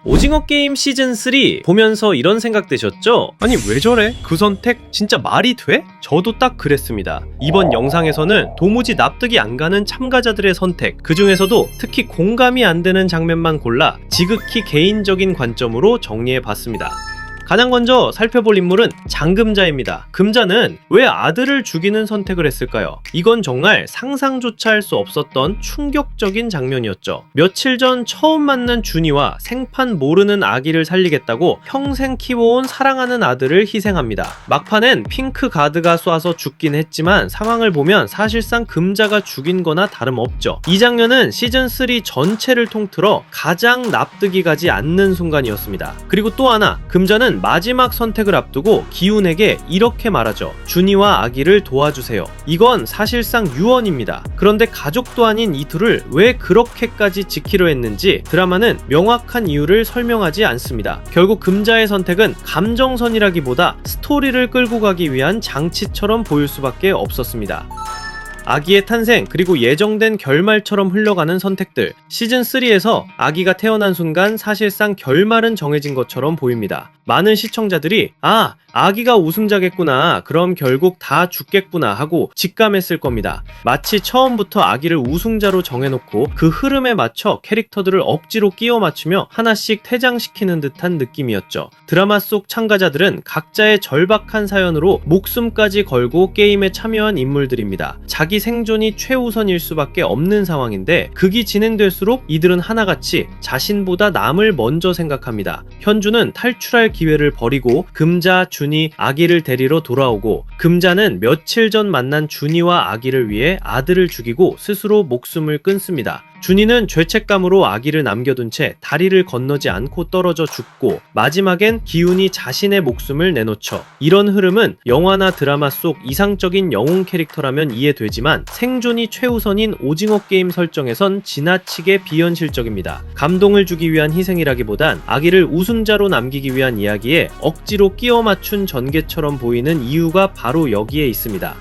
오징어 게임 시즌3 보면서 이런 생각 드셨죠? 아니 왜 저래? 그 선택 진짜 말이 돼? 저도 딱 그랬습니다. 이번 영상에서는 도무지 납득이 안 가는 참가자들의 선택, 그 중에서도 특히 공감이 안 되는 장면만 골라 지극히 개인적인 관점으로 정리해봤습니다. 가장 먼저 살펴볼 인물은 장금자입니다. 금자는 왜 아들을 죽이는 선택을 했을까요? 이건 정말 상상조차 할 수 없었던 충격적인 장면이었죠. 며칠 전 처음 만난 준이와 생판 모르는 아기를 살리겠다고 평생 키워온 사랑하는 아들을 희생합니다. 막판엔 핑크 가드가 쏴서 죽긴 했지만 상황을 보면 사실상 금자가 죽인 거나 다름없죠. 이 장면은 시즌3 전체를 통틀어 가장 납득이 가지 않는 순간이었습니다. 그리고 또 하나, 금자는 마지막 선택을 앞두고 기훈에게 이렇게 말하죠. 준이와 아기를 도와주세요. 이건 사실상 유언입니다. 그런데 가족도 아닌 이 둘을 왜 그렇게까지 지키려 했는지 드라마는 명확한 이유를 설명하지 않습니다. 결국 금자의 선택은 감정선이라기보다 스토리를 끌고 가기 위한 장치처럼 보일 수밖에 없었습니다. 아기의 탄생 그리고 예정된 결말처럼 흘러가는 선택들, 시즌3에서 아기가 태어난 순간 사실상 결말은 정해진 것처럼 보입니다. 많은 시청자들이 아기가 우승자겠구나, 그럼 결국 다 죽겠구나 하고 직감했을 겁니다. 마치 처음부터 아기를 우승자로 정해놓고 그 흐름에 맞춰 캐릭터들을 억지로 끼워 맞추며 하나씩 퇴장시키는 듯한 느낌이었죠. 드라마 속 참가자들은 각자의 절박한 사연으로 목숨까지 걸고 게임에 참여한 인물들입니다. 자기 생존이 최우선일 수밖에 없는 상황인데 극이 진행될수록 이들은 하나같이 자신보다 남을 먼저 생각합니다. 현주는 탈출할 기회를 버리고 금자, 준이, 아기를 데리러 돌아오고, 금자는 며칠 전 만난 준이와 아기를 위해 아들을 죽이고 스스로 목숨을 끊습니다. 준이는 죄책감으로 아기를 남겨둔 채 다리를 건너지 않고 떨어져 죽고, 마지막엔 기훈이 자신의 목숨을 내놓죠. 이런 흐름은 영화나 드라마 속 이상적인 영웅 캐릭터라면 이해되지만 생존이 최우선인 오징어 게임 설정에선 지나치게 비현실적입니다. 감동을 주기 위한 희생이라기보단 아기를 우승자로 남기기 위한 이야기에 억지로 끼워 맞춘 전개처럼 보이는 이유가 바로 여기에 있습니다.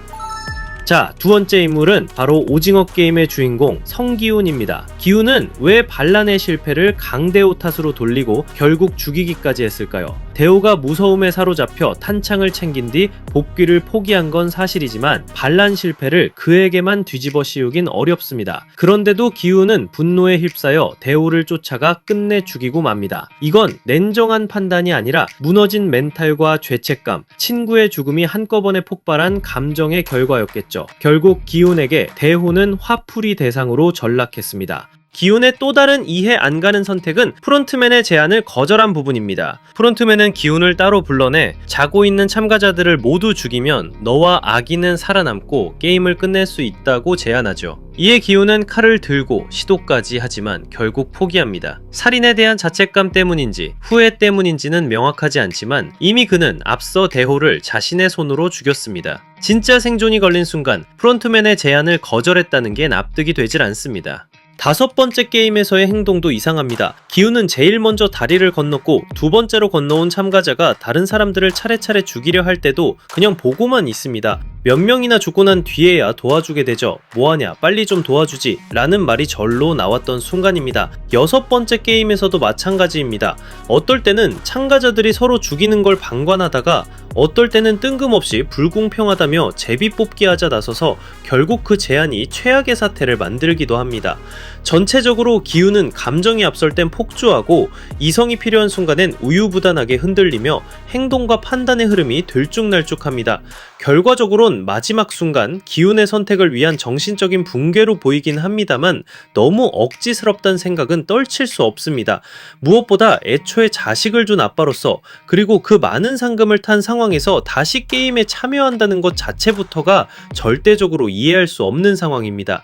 자, 두 번째 인물은 바로 오징어 게임의 주인공 성기훈입니다. 기훈은 왜 반란의 실패를 강대호 탓으로 돌리고 결국 죽이기까지 했을까요? 대호가 무서움에 사로잡혀 탄창을 챙긴 뒤 복귀를 포기한 건 사실이지만 반란 실패를 그에게만 뒤집어 씌우긴 어렵습니다. 그런데도 기훈은 분노에 휩싸여 대호를 쫓아가 끝내 죽이고 맙니다. 이건 냉정한 판단이 아니라 무너진 멘탈과 죄책감, 친구의 죽음이 한꺼번에 폭발한 감정의 결과였겠죠. 결국 기훈에게 대호는 화풀이 대상으로 전락했습니다. 기훈의 또 다른 이해 안 가는 선택은 프론트맨의 제안을 거절한 부분입니다. 프론트맨은 기훈을 따로 불러내 자고 있는 참가자들을 모두 죽이면 너와 아기는 살아남고 게임을 끝낼 수 있다고 제안하죠. 이에 기훈은 칼을 들고 시도까지 하지만 결국 포기합니다. 살인에 대한 자책감 때문인지 후회 때문인지는 명확하지 않지만 이미 그는 앞서 대호를 자신의 손으로 죽였습니다. 진짜 생존이 걸린 순간 프론트맨의 제안을 거절했다는 게 납득이 되질 않습니다. 다섯 번째 게임에서의 행동도 이상합니다. 기훈은 제일 먼저 다리를 건넜고 두 번째로 건너온 참가자가 다른 사람들을 차례차례 죽이려 할 때도 그냥 보고만 있습니다. 몇 명이나 죽고 난 뒤에야 도와주게 되죠. 뭐하냐, 빨리 좀 도와주지 라는 말이 절로 나왔던 순간입니다. 여섯 번째 게임에서도 마찬가지입니다. 어떨 때는 참가자들이 서로 죽이는 걸 방관하다가 어떨 때는 뜬금없이 불공평하다며 제비 뽑기 하자 나서서 결국 그 제안이 최악의 사태를 만들기도 합니다. 전체적으로 기훈은 감정이 앞설 땐 폭주하고 이성이 필요한 순간엔 우유부단하게 흔들리며 행동과 판단의 흐름이 들쭉날쭉합니다. 결과적으론 마지막 순간 기훈의 선택을 위한 정신적인 붕괴로 보이긴 합니다만 너무 억지스럽다는 생각은 떨칠 수 없습니다. 무엇보다 애초에 자식을 둔 아빠로서, 그리고 그 많은 상금을 탄 상황에서 다시 게임에 참여한다는 것 자체부터가 절대적으로 이해할 수 없는 상황입니다.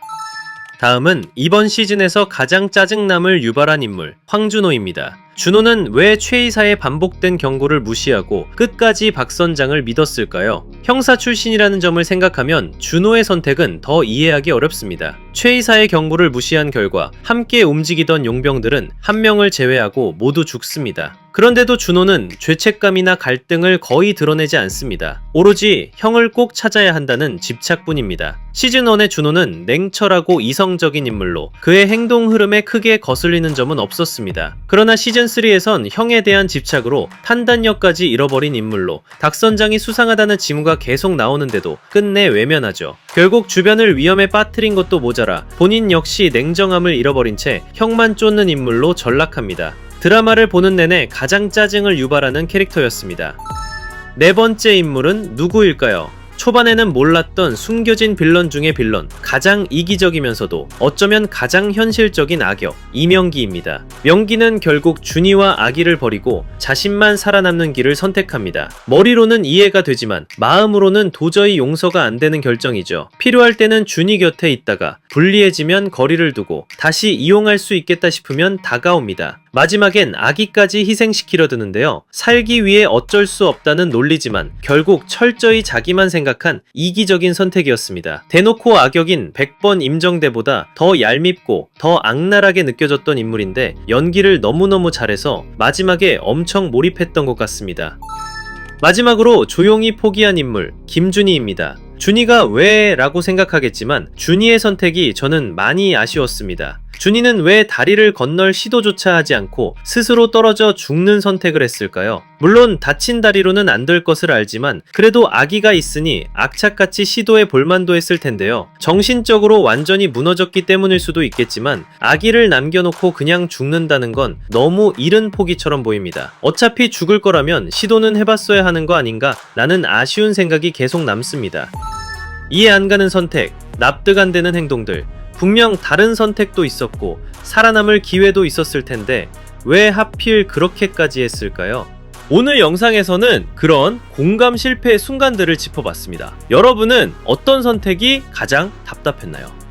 다음은 이번 시즌에서 가장 짜증남을 유발한 인물, 황준호입니다. 준호는 왜 최이사의 반복된 경고를 무시하고 끝까지 박 선장을 믿었을까요? 형사 출신이라는 점을 생각하면 준호의 선택은 더 이해하기 어렵습니다. 최이사의 경고를 무시한 결과 함께 움직이던 용병들은 한 명을 제외하고 모두 죽습니다. 그런데도 준호는 죄책감이나 갈등을 거의 드러내지 않습니다. 오로지 형을 꼭 찾아야 한다는 집착뿐입니다. 시즌1의 준호는 냉철하고 이성적인 인물로 그의 행동 흐름에 크게 거슬리는 점은 없었습니다. 그러나 시즌 시즌3에선 형에 대한 집착으로 판단력까지 잃어버린 인물로 닥선장이 수상하다는 징후가 계속 나오는데도 끝내 외면하죠. 결국 주변을 위험에 빠뜨린 것도 모자라 본인 역시 냉정함을 잃어버린 채 형만 쫓는 인물로 전락합니다. 드라마를 보는 내내 가장 짜증을 유발하는 캐릭터였습니다. 네 번째 인물은 누구일까요? 초반에는 몰랐던 숨겨진 빌런 중의 빌런, 가장 이기적이면서도 어쩌면 가장 현실적인 악역, 이명기입니다. 명기는 결국 준이와 아기를 버리고 자신만 살아남는 길을 선택합니다. 머리로는 이해가 되지만 마음으로는 도저히 용서가 안 되는 결정이죠. 필요할 때는 준이 곁에 있다가 불리해지면 거리를 두고 다시 이용할 수 있겠다 싶으면 다가옵니다. 마지막엔 아기까지 희생시키려 드는데요. 살기 위해 어쩔 수 없다는 논리지만 결국 철저히 자기만 생각한 이기적인 선택이었습니다. 대놓고 악역인 100번 임정대보다 더 얄밉고 더 악랄하게 느껴졌던 인물인데 연기를 너무너무 잘해서 마지막에 엄청 몰입했던 것 같습니다. 마지막으로 조용히 포기한 인물, 김준희입니다. 준이가 왜? 라고 생각하겠지만 준이의 선택이 저는 많이 아쉬웠습니다. 준이는 왜 다리를 건널 시도조차 하지 않고 스스로 떨어져 죽는 선택을 했을까요? 물론 다친 다리로는 안 될 것을 알지만 그래도 아기가 있으니 악착같이 시도해 볼만도 했을 텐데요. 정신적으로 완전히 무너졌기 때문일 수도 있겠지만 아기를 남겨놓고 그냥 죽는다는 건 너무 이른 포기처럼 보입니다. 어차피 죽을 거라면 시도는 해봤어야 하는 거 아닌가 라는 아쉬운 생각이 계속 남습니다. 이해 안 가는 선택, 납득 안 되는 행동들, 분명 다른 선택도 있었고 살아남을 기회도 있었을 텐데 왜 하필 그렇게까지 했을까요? 오늘 영상에서는 그런 공감 실패의 순간들을 짚어봤습니다. 여러분은 어떤 선택이 가장 답답했나요?